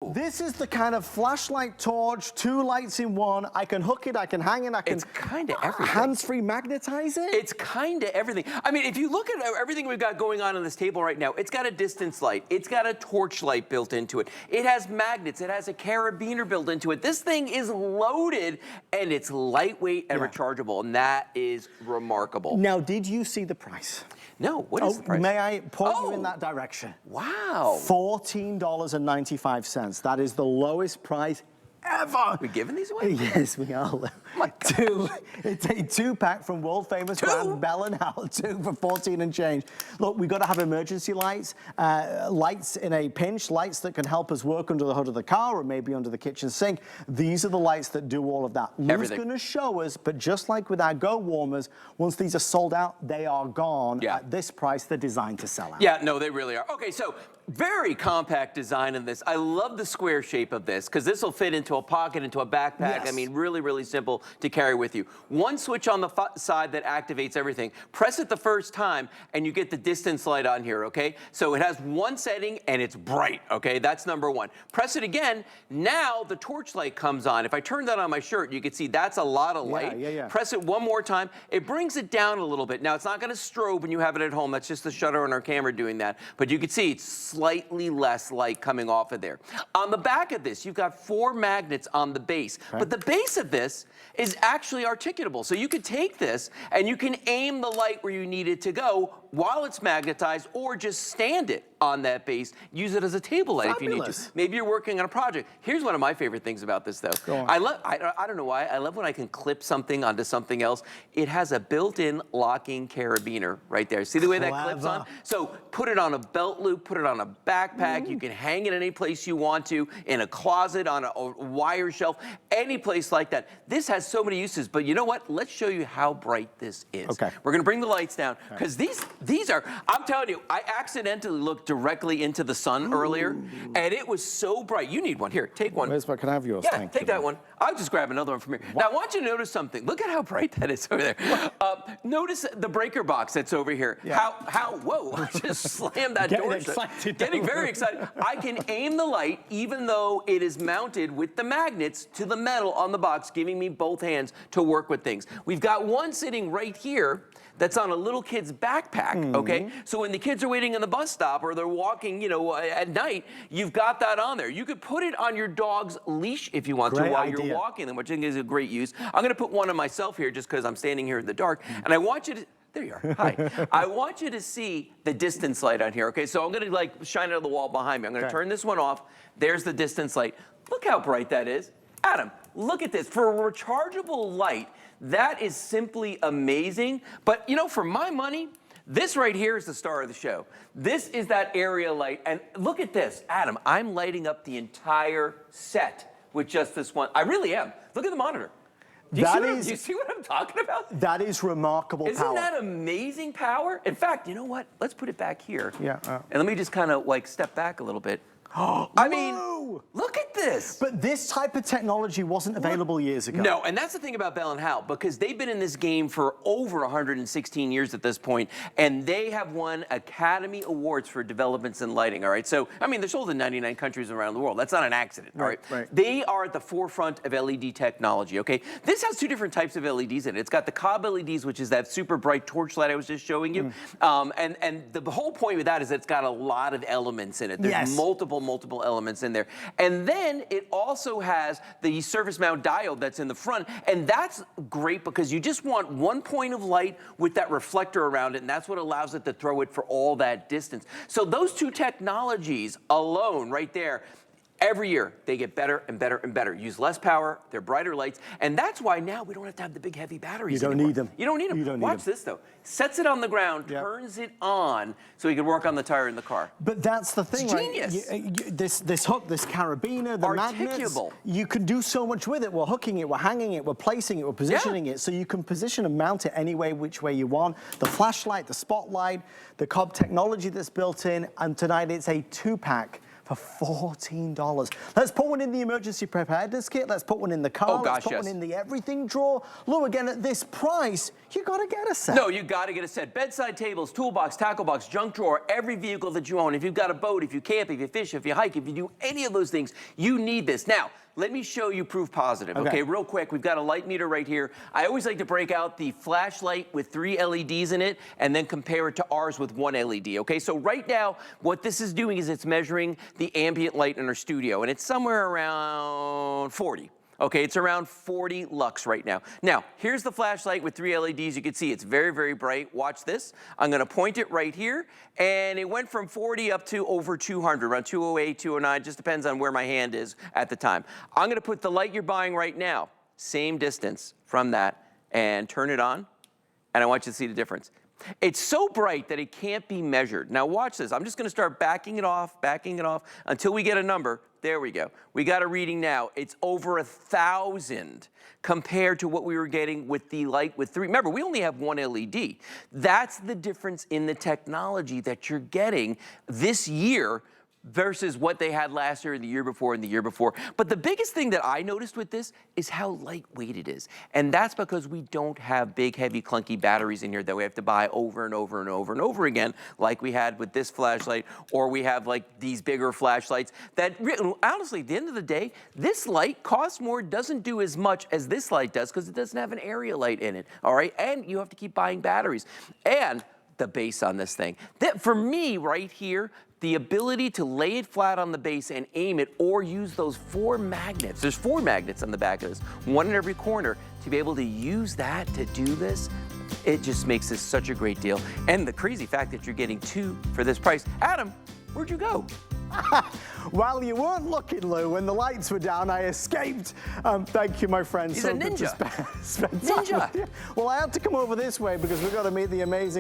This is the kind of flashlight torch, 2 lights in one. I can hook it, I can hang it, I can... It's kind of everything. Hands-free magnetize it? It's kind of everything. I mean, if you look at everything we've got going on this table right now, it's got a distance light. It's got a torch light built into it. It has magnets. It has a carabiner built into it. This thing is loaded, and it's lightweight and rechargeable, and that is remarkable. Now, did you see the price? No, what is the price? May I point you in that direction? Wow. $14.95. That is the lowest price ever. We giving these away? Yes, we are. My It's a 2-pack from world famous brand Bell & Howell, 2 for 14 and change. Look, we've got to have emergency lights, lights in a pinch, lights that can help us work under the hood of the car or maybe under the kitchen sink. These are the lights that do all of that. Lou's going to show us, but just like with our Go warmers, once these are sold out, they are gone. At this price, they're designed to sell out. Yeah, no, they really are. Okay, so very compact design in this. I love the square shape of this because this will fit into a pocket, into a backpack. Yes. I mean, really, really simple to carry with you. One switch on the side that activates everything. Press it the first time and you get the distance light on here, okay? So it has one setting and it's bright, okay? That's number one. Press it again. Now the torch light comes on. If I turn that on my shirt, you can see that's a lot of light. Press it one more time. It brings it down a little bit. Now, it's not going to strobe when you have it at home. That's just the shutter on our camera doing that. But you can see it's slightly less light coming off of there. On the back of this, you've got 4 magnets on the base. But the base of this is actually articulable. So you could take this and you can aim the light where you need it to go while it's magnetized, or just stand it on that base. Use it as a table light if you need to. Maybe you're working on a project. Here's one of my favorite things about this, though. I don't know why. I love when I can clip something onto something else. It has a built-in locking carabiner right there. See the way that clips on? So put it on a belt loop, put it on a backpack. You can hang it any place you want to, in a closet, on a wire shelf, any place like that. This has so many uses, but you know what? Let's show you how bright this is. We're gonna bring the lights down, because these are, I'm telling you, I accidentally looked directly into the sun earlier, and it was so bright. You need one. Here, take one. Can I have yours? Yeah, take that one. I'll just grab another one from here. Now, I want you to notice something. Look at how bright that is over there. Notice the breaker box that's over here. Whoa, I just slammed that door shut. Getting very excited. I can aim the light, even though it is mounted with the magnets to the metal on the box, giving me both hands to work with things. We've got one sitting right here that's on a little kid's backpack, okay? So when the kids are waiting in the bus stop or they're walking, you know, at night, you've got that on there. You could put it on your dog's leash if you want to while you're walking them, which I think is a great use. I'm gonna put one on myself here just because I'm standing here in the dark, and I want you to, there you are, hi. I want you to see the distance light on here, okay? So I'm gonna like shine it on the wall behind me. I'm gonna turn this one off. There's the distance light. Look how bright that is. Adam, look at this. For a rechargeable light, that is simply amazing. But you know, for my money, this right here is the star of the show. This is that area light. And look at this, Adam, I'm lighting up the entire set with just this one. I really am. Look at the monitor. Do you see what I'm talking about? That is remarkable power. Isn't that amazing power? In fact, you know what? Let's put it back here. And let me just kind of like step back a little bit. I mean, look at this. But this type of technology wasn't available years ago. No, and that's the thing about Bell & Howell, because they've been in this game for over 116 years at this point, and they have won Academy Awards for developments in lighting, all right? So, I mean, they're sold in 99 countries around the world. That's not an accident, all right? They are at the forefront of LED technology, okay? This has 2 different types of LEDs in it. It's got the Cobb LEDs, which is that super bright torch light I was just showing you. And the whole point with that is it's got a lot of elements in it. There's multiple elements in there. And then it also has the surface mount diode that's in the front, and that's great because you just want one point of light with that reflector around it, and that's what allows it to throw it for all that distance. So those 2 technologies alone right there, every year they get better and better and better. Use less power, they're brighter lights, and that's why now we don't have to have the big heavy batteries anymore. You don't need them. You don't need them. You don't need Watch this though. Sets it on the ground, turns it on, so you can work on the tire in the car. But that's the thing, it's genius. This hook, this carabiner, the magnets, you can do so much with it. We're hooking it, we're hanging it, we're placing it, we're positioning it, so you can position and mount it any way, which way you want. The flashlight, the spotlight, the Cobb technology that's built in, and tonight it's a 2-pack for $14. Let's put one in the emergency preparedness kit. Let's put one in the car. Oh, gosh, let's put yes. one in the everything drawer. Lou, again, at this price, you got to get a set. No, you got to get a set. Bedside tables, toolbox, tackle box, junk drawer, every vehicle that you own. If you've got a boat, if you camp, if you fish, if you hike, if you do any of those things, you need this. Now, let me show you proof positive, okay? Real quick, we've got a light meter right here. I always like to break out the flashlight with 3 LEDs in it and then compare it to ours with 1 LED, okay? So right now, what this is doing is it's measuring the ambient light in our studio, and it's somewhere around 40. Okay, it's around 40 lux right now. Now, here's the flashlight with 3 LEDs. You can see it's very, very bright. Watch this. I'm gonna point it right here, and it went from 40 up to over 200, around 208, 209, just depends on where my hand is at the time. I'm gonna put the light you're buying right now, same distance from that, and turn it on, and I want you to see the difference. It's so bright that it can't be measured. Now watch this. I'm just gonna start backing it off until we get a number. There we go. We got a reading now. It's over 1,000 compared to what we were getting with the light with 3. Remember, we only have 1 LED. That's the difference in the technology that you're getting this year versus what they had last year, the year before, and the year before. But the biggest thing that I noticed with this is how lightweight it is. And that's because we don't have big, heavy, clunky batteries in here that we have to buy over and over and over and over again, like we had with this flashlight, or we have like these bigger flashlights that, honestly, at the end of the day, this light costs more, doesn't do as much as this light does because it doesn't have an area light in it, all right? And you have to keep buying batteries. And the base on this thing. That, for me, right here, the ability to lay it flat on the base and aim it, or use those 4 magnets. There's 4 magnets on the back of this, 1 in every corner, to be able to use that to do this. It just makes this such a great deal. And the crazy fact that you're getting 2 for this price. Adam, where'd you go? While you weren't looking, Lou, when the lights were down, I escaped. Thank you, my friend. He's so a ninja. Spend time with you. Well, I had to come over this way because we've got to meet the amazing